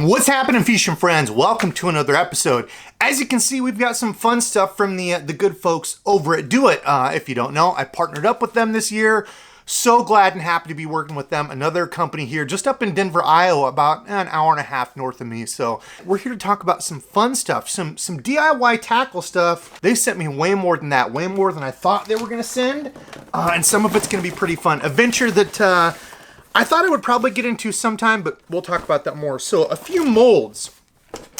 What's happening, fishing friends? Welcome to another episode. As you can see, we've got some fun stuff from the good folks over at Do It. If you don't know, I partnered up with them this year. So glad and happy to be working with them. Another company here just up in Denver, Iowa, about an hour and a half north of me. So we're here to talk about some fun stuff, some DIY tackle stuff. They sent me way more than that, way more than I thought they were going to send. And some of it's going to be pretty fun. A venture that I thought I would probably get into sometime, but we'll talk about that more. So a few molds.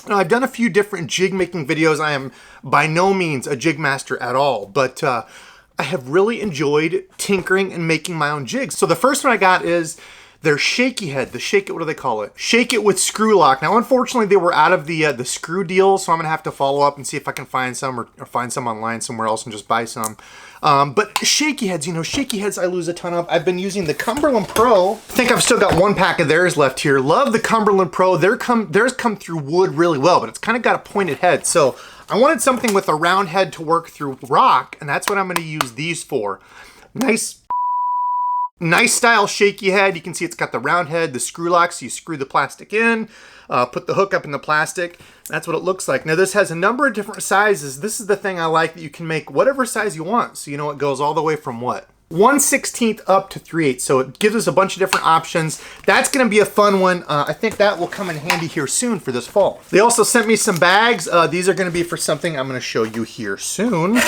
Now, I've done a few different jig making videos. I am by no means a jig master at all, but I have really enjoyed tinkering and making my own jigs. So the first one I got is their shaky head, the shake it, what do they call it? Shake it with screw lock. Now, unfortunately, they were out of the screw deal, so I'm gonna have to follow up and see if I can find some or find some online somewhere else and just buy some. But shaky heads, you know, shaky heads I lose a ton of. I've been using the Cumberland Pro. I think I've still got one pack of theirs left here. Love the Cumberland Pro. Theirs come through wood really well, but it's kind of got a pointed head. So I wanted something with a round head to work through rock, and that's what I'm gonna use these for. Nice style shaky head. You can see it's got the round head, the screw lock, so you screw the plastic in, put the hook up in the plastic. That's what it looks like. Now this has a number of different sizes. This is the thing I like, that you can make whatever size you want. So you know it goes all the way from what? 1/16 up to 3/8. So it gives us a bunch of different options. That's gonna be a fun one. I think that will come in handy here soon for this fall. They also sent me some bags. These are gonna be for something I'm gonna show you here soon.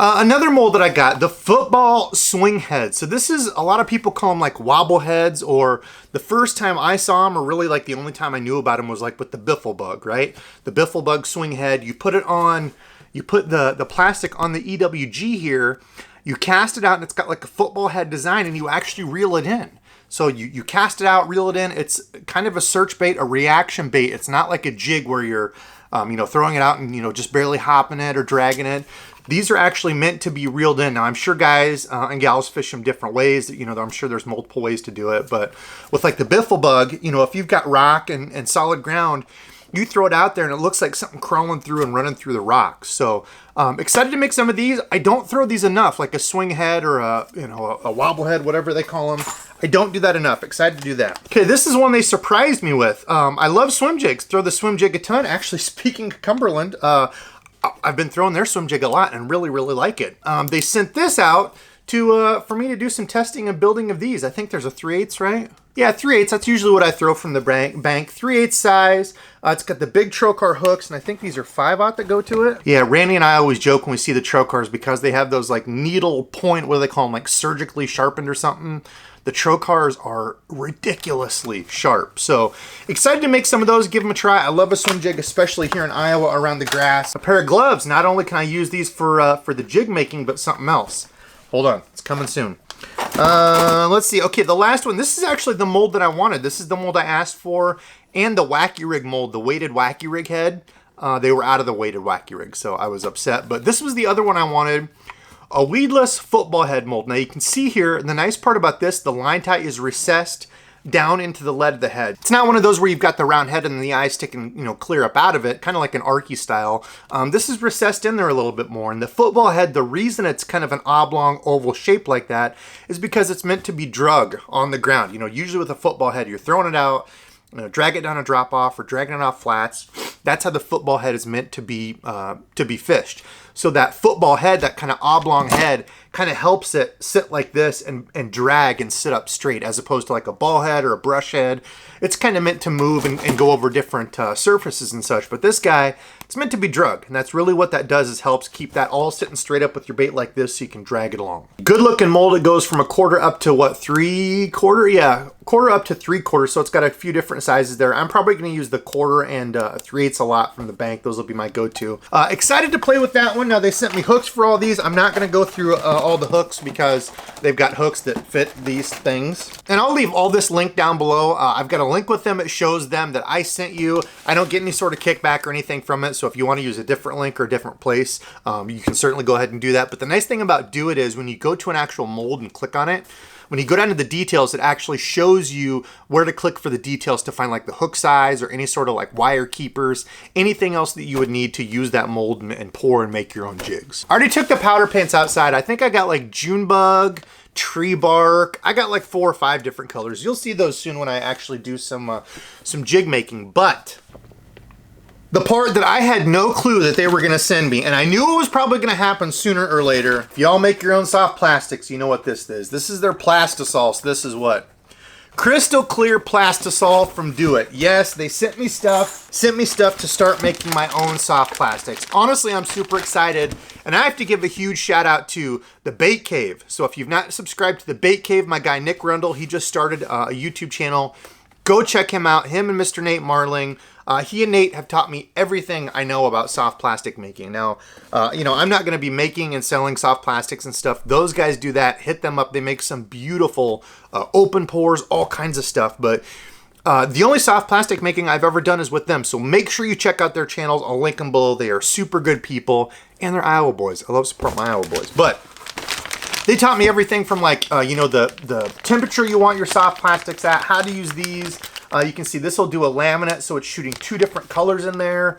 Another mold that I got, the football swing head. So this is, a lot of people call them like wobble heads, or the first time I saw them, or really like the only time I knew about them, was like with the biffle bug, right? The biffle bug swing head, you put it on, you put the plastic on the EWG here, you cast it out, and it's got like a football head design, and you actually reel it in. So you cast it out, reel it in. It's kind of a search bait, a reaction bait. It's not like a jig where you're throwing it out and just barely hopping it or dragging it. These are actually meant to be reeled in. Now, I'm sure guys and gals fish them different ways. I'm sure there's multiple ways to do it. But with like the biffle bug, if you've got rock and solid ground, you throw it out there and it looks like something crawling through and running through the rocks. So excited to make some of these. I don't throw these enough, like a swing head or a wobble head, whatever they call them. I don't do that enough. Excited to do that. Okay, this is one they surprised me with. I love swim jigs. Throw the swim jig a ton. Actually, speaking of Cumberland, I've been throwing their swim jig a lot and really, really like it. They sent this out for me to do some testing and building of these. I think there's a 3/8, right? Yeah, 3/8. That's usually what I throw from the bank. 3/8 size. It's got the big trocar hooks, and I think these are 5/0 that go to it. Yeah, Randy and I always joke when we see the trocars, because they have those like needle point, what do they call them, like surgically sharpened or something. The trocars are ridiculously sharp. So excited to make some of those, give them a try. I love a swim jig, especially here in Iowa around the grass. A pair of gloves. Not only can I use these for the jig making, but something else. Hold on, it's coming soon. Let's see. Okay, the last one. This is actually the mold that I wanted. This is the mold I asked for, and the Wacky Rig mold, the weighted Wacky Rig head. They were out of the weighted Wacky Rig, so I was upset. But this was the other one I wanted. A weedless football head mold. Now you can see here, the nice part about this, the line tie is recessed down into the lead of the head. It's not one of those where you've got the round head and the eye sticking, clear up out of it, kind of like an Arky style. This is recessed in there a little bit more. And the football head, the reason it's kind of an oblong oval shape like that is because it's meant to be drug on the ground. Usually with a football head, you're throwing it out, drag it down a drop off or dragging it off flats. That's how the football head is meant to be fished. So that football head, that kind of oblong head, kind of helps it sit like this and drag and sit up straight, as opposed to like a ball head or a brush head. It's kind of meant to move and go over different surfaces and such. But this guy, it's meant to be drug. And that's really what that does, is helps keep that all sitting straight up with your bait like this so you can drag it along. Good looking mold. It goes from 1/4 up to what, 3/4? Yeah, 1/4 up to 3/4. So it's got a few different sizes there. I'm probably going to use the 1/4 and 3/8 a lot from the bank. Those will be my go-to. Excited to play with that one. Now they sent me hooks for all these. I'm not going to go through all the hooks because they've got hooks that fit these things. And I'll leave all this linked down below. I've got a link with them. It shows them that I sent you. I don't get any sort of kickback or anything from it. So if you want to use a different link or a different place, you can certainly go ahead and do that. But the nice thing about Do It is when you go to an actual mold and click on it, when you go down to the details, it actually shows you where to click for the details to find like the hook size or any sort of like wire keepers, anything else that you would need to use that mold and pour and make your own jigs. I already took the powder paints outside. I think I got like Junebug, tree bark. I got like 4 or 5 different colors. You'll see those soon when I actually do some jig making. But the part that I had no clue that they were gonna send me, and I knew it was probably gonna happen sooner or later. If y'all make your own soft plastics, you know what this is. This is their Plastisol. So this is what? Crystal clear Plastisol from Do It. Yes, they sent me stuff to start making my own soft plastics. Honestly, I'm super excited, and I have to give a huge shout out to the Bait Cave. So if you've not subscribed to the Bait Cave, my guy Nick Rundle, he just started a YouTube channel. Go check him out, him and Mr. Nate Marling. He and Nate have taught me everything I know about soft plastic making. Now, you know, I'm not going to be making and selling soft plastics and stuff. Those guys do that. Hit them up. They make some beautiful open pores, all kinds of stuff. But the only soft plastic making I've ever done is with them. So make sure you check out their channels. I'll link them below. They are super good people, and they're Iowa boys. I love supporting my Iowa boys. But they taught me everything from like, you know, the temperature you want your soft plastics at, how to use these. You can see this will do a laminate, so it's shooting 2 different colors in there.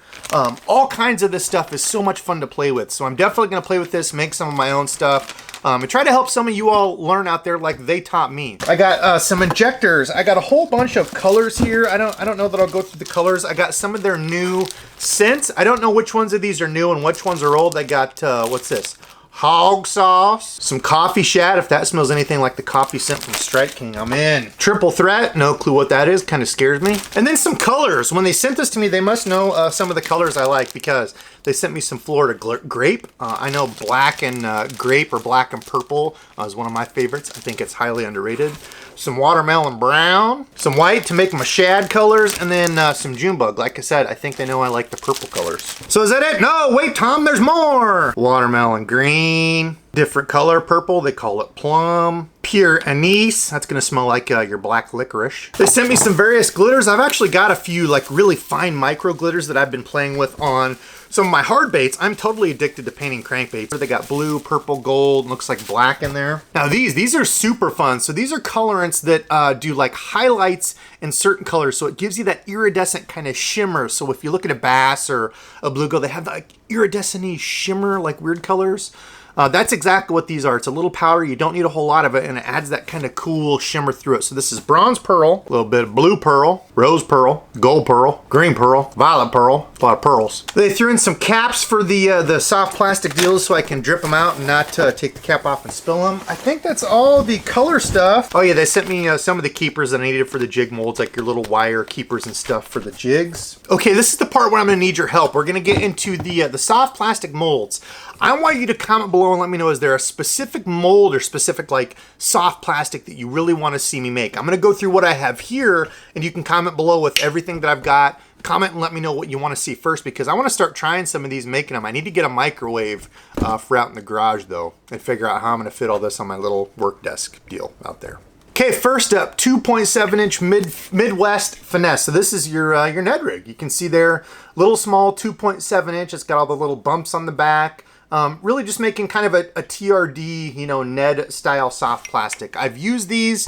All kinds of this stuff is so much fun to play with. So I'm definitely going to play with this, make some of my own stuff, and try to help some of you all learn out there like they taught me. I got some injectors. I got a whole bunch of colors here. I don't know that I'll go through the colors. I got some of their new scents. I don't know which ones of these are new and which ones are old. I got, what's this? Hog sauce, some coffee shad. If that smells anything like the coffee scent from Strike King, I'm in. Triple threat, no clue what that is, kind of scares me. And then some colors. When they sent this to me, they must know some of the colors I like because they sent me some Florida grape. I know black and grape or black and purple is one of my favorites. I think it's highly underrated. Some watermelon brown, some white to make my shad colors, and then some June bug. Like I said, I think they know I like the purple colors. So is that it? No, wait, Tom, there's more. Watermelon green, different color purple, they call it plum. Pure anise, that's gonna smell like your black licorice. They sent me some various glitters. I've actually got a few like really fine micro glitters that I've been playing with on some of my hard baits. I'm totally addicted to painting crankbaits. They got blue, purple, gold, looks like black in there. Now these are super fun. So these are colorants that do like highlights in certain colors. So it gives you that iridescent kind of shimmer. So if you look at a bass or a bluegill, they have like iridescent-y shimmer, like weird colors. That's exactly what these are. It's a little powder. You don't need a whole lot of it, and it adds that kind of cool shimmer through it. So this is bronze pearl, a little bit of blue pearl, rose pearl, gold pearl, green pearl, violet pearl, a lot of pearls. They threw in some caps for the soft plastic deals so I can drip them out and not take the cap off and spill them. I think that's all the color stuff. Oh yeah, they sent me some of the keepers that I needed for the jig molds, like your little wire keepers and stuff for the jigs. Okay, this is the part where I'm gonna need your help. We're gonna get into the soft plastic molds. I want you to comment below and let me know, is there a specific mold or specific like soft plastic that you really want to see me make? I'm going to go through what I have here, and you can comment below with everything that I've got. Comment and let me know what you want to see first, because I want to start trying some of these, making them. I need to get a microwave for out in the garage though, and figure out how I'm going to fit all this on my little work desk deal out there. Okay, first up, 2.7 inch Midwest Finesse. So this is your Ned rig. You can see there, little small 2.7 inch. It's got all the little bumps on the back. Really just making kind of a TRD, you know, Ned style soft plastic. I've used these.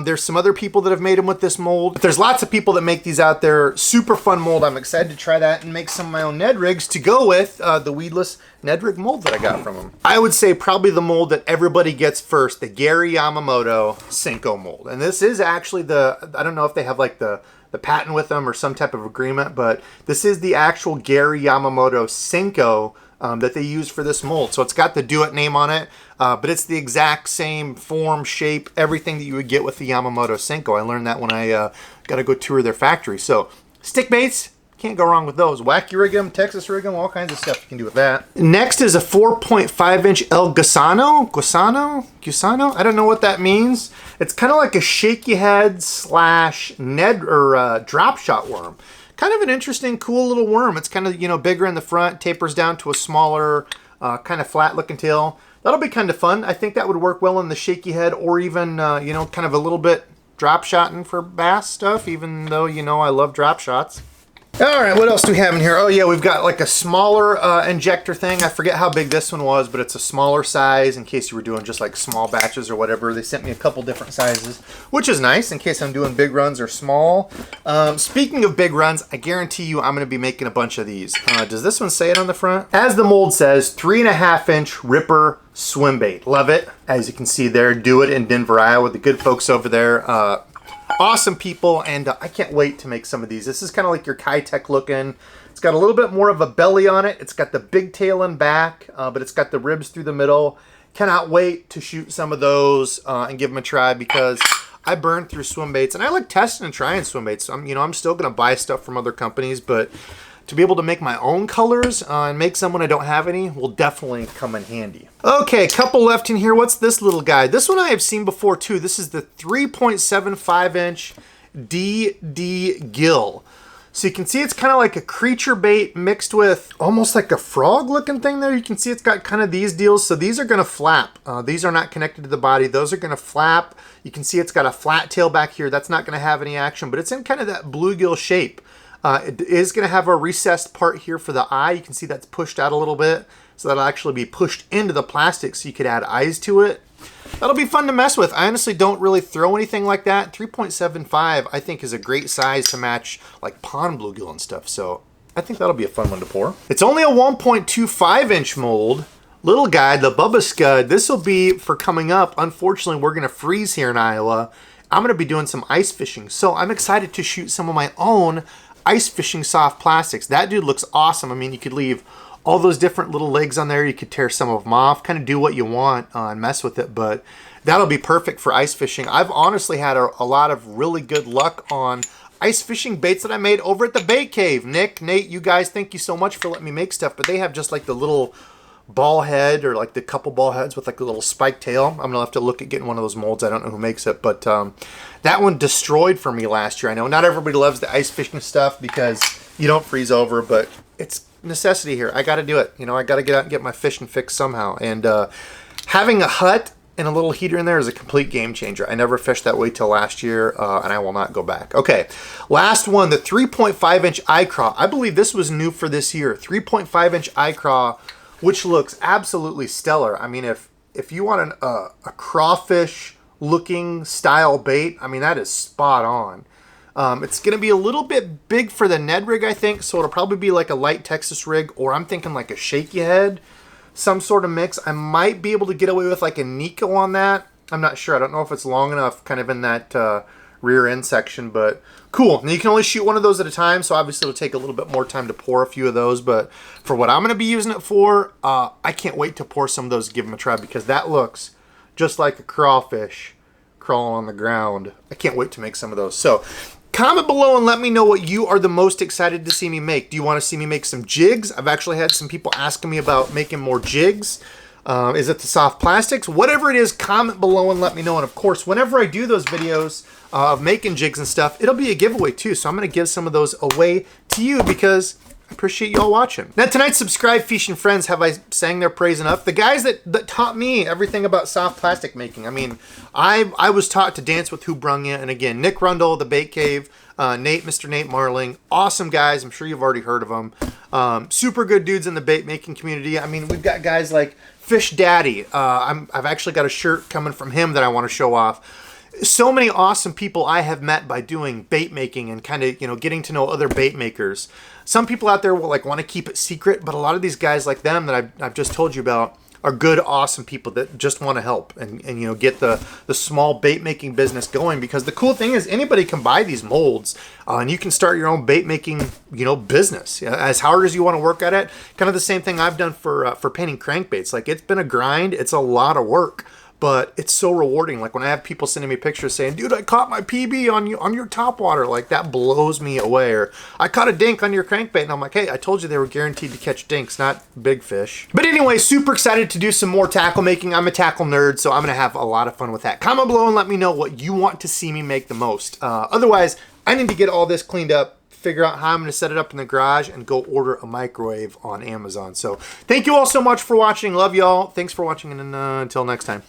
There's some other people that have made them with this mold. But there's lots of people that make these out there. Super fun mold. I'm excited to try that and make some of my own Ned rigs to go with the weedless Ned rig mold that I got from them. I would say probably the mold that everybody gets first, the Gary Yamamoto Senko mold. And this is actually I don't know if they have like the patent with them or some type of agreement, but this is the actual Gary Yamamoto Senko that they use for this mold. So it's got the Do It name on it, but it's the exact same form, shape, everything that you would get with the Yamamoto Senko. I learned that when I got to go tour their factory. So stick baits, can't go wrong with those. Wacky rig them, Texas rig them, all kinds of stuff you can do with that. Next is a 4.5 inch El Gusano? I don't know what that means. It's kind of like a shaky head slash Ned or drop shot worm. Kind of an interesting, cool little worm. It's kind of, you know, bigger in the front, tapers down to a smaller, kind of flat looking tail. That'll be kind of fun. I think that would work well in the shaky head, or even, you know, kind of a little bit drop shotting for bass stuff, even though, you know, I love drop shots. All right, what else do we have in here? Oh yeah, we've got like a smaller injector thing. I forget how big this one was, but it's a smaller size in case you were doing just like small batches or whatever. They sent me a couple different sizes, which is nice in case I'm doing big runs or small. Speaking of big runs, I guarantee you I'm gonna be making a bunch of these. Does this one say it on the front? As the mold says, 3.5-inch Ripper swim bait. Love it. As you can see there, do it in Denver, Iowa. The good folks over there. Awesome people, and I can't wait to make some of these. This is kind of like your Kitech looking. It's got a little bit more of a belly on it. It's got the big tail and back, but it's got the ribs through the middle. Cannot wait to shoot some of those and give them a try because I burned through swim baits, and I like testing and trying swim baits. So I'm still going to buy stuff from other companies, but to be able to make my own colors and make some when I don't have any will definitely come in handy. Okay, a couple left in here. What's this little guy? This one I have seen before too. This is the 3.75-inch DD Gill. So you can see it's kind of like a creature bait mixed with almost like a frog looking thing there. You can see it's got kind of these deals. So these are going to flap. These are not connected to the body. Those are going to flap. You can see it's got a flat tail back here. That's not going to have any action, but it's in kind of that bluegill shape. It is going to have a recessed part here for the eye. You can see that's pushed out a little bit. So that'll actually be pushed into the plastic so you could add eyes to it. That'll be fun to mess with. I honestly don't really throw anything like that. 3.75 I think is a great size to match like pond bluegill and stuff. So I think that'll be a fun one to pour. It's only a 1.25-inch mold. Little guy, the Bubba Scud. This will be for coming up. Unfortunately, we're going to freeze here in Iowa. I'm going to be doing some ice fishing. So I'm excited to shoot some of my own ice fishing soft plastics. That dude looks awesome. I mean, you could leave all those different little legs on there. You could tear some of them off, kind of do what you want and mess with it, but that'll be perfect for ice fishing. I've honestly had a lot of really good luck on ice fishing baits that I made over at the Bait Cave. Nick, Nate, you guys, thank you so much for letting me make stuff, but they have just like the little ball head or like the couple ball heads with like a little spike tail. I'm gonna have to look at getting one of those molds. I don't know who makes it, but that one destroyed for me last year. I know not everybody loves the ice fishing stuff because you don't freeze over, but it's necessity here. I got to do it. I got to get out and get my fishing fix somehow. And having a hut and a little heater in there is a complete game changer. I never fished that way till last year, and I will not go back. Okay, last one, the 3.5-inch iCraw. I believe this was new for this year. 3.5-inch iCraw, which looks absolutely stellar. I mean, if you want a crawfish looking style bait, I mean, that is spot on. It's going to be a little bit big for the Ned rig, I think, so it'll probably be like a light Texas rig, or I'm thinking like a shaky head, some sort of mix. I might be able to get away with like a Nico on that. I'm not sure. I don't know if it's long enough kind of in that rear end section, but cool. Now you can only shoot one of those at a time, so obviously it'll take a little bit more time to pour a few of those, but for what I'm going to be using it for, I can't wait to pour some of those and give them a try because that looks just like a crawfish crawling on the ground. I can't wait to make some of those. So comment below and let me know what you are the most excited to see me make. Do you want to see me make some jigs? I've actually had some people asking me about making more jigs. Is it the soft plastics? Whatever it is, comment below and let me know. And of course, whenever I do those videos of making jigs and stuff, it'll be a giveaway too. So I'm going to give some of those away to you because I appreciate y'all watching. Now tonight's subscribe fishing friends, have I sang their praise enough? The guys that taught me everything about soft plastic making. I mean, I was taught to dance with who brung you. And again, Nick Rundle, the Bait Cave, Nate, Mr. Nate Marling, awesome guys. I'm sure you've already heard of them. Super good dudes in the bait making community. I mean, we've got guys like Fish Daddy. I've actually got a shirt coming from him that I want to show off. So many awesome people I have met by doing bait making and kind of, getting to know other bait makers. Some people out there will want to keep it secret, but a lot of these guys like them that I've just told you about are good, awesome people that just want to help and get the small bait making business going, because the cool thing is anybody can buy these molds and you can start your own bait making, business. As hard as you want to work at it, kind of the same thing I've done for painting crankbaits. Like, it's been a grind, it's a lot of work, but it's so rewarding. Like when I have people sending me pictures saying, dude, I caught my PB on your Topwater, like that blows me away. Or I caught a dink on your crankbait, and I'm like, hey, I told you they were guaranteed to catch dinks, not big fish. But anyway, super excited to do some more tackle making. I'm a tackle nerd, so I'm gonna have a lot of fun with that. Comment below and let me know what you want to see me make the most. Otherwise, I need to get all this cleaned up, figure out how I'm gonna set it up in the garage, and go order a microwave on Amazon. So thank you all so much for watching. Love y'all. Thanks for watching, and until next time.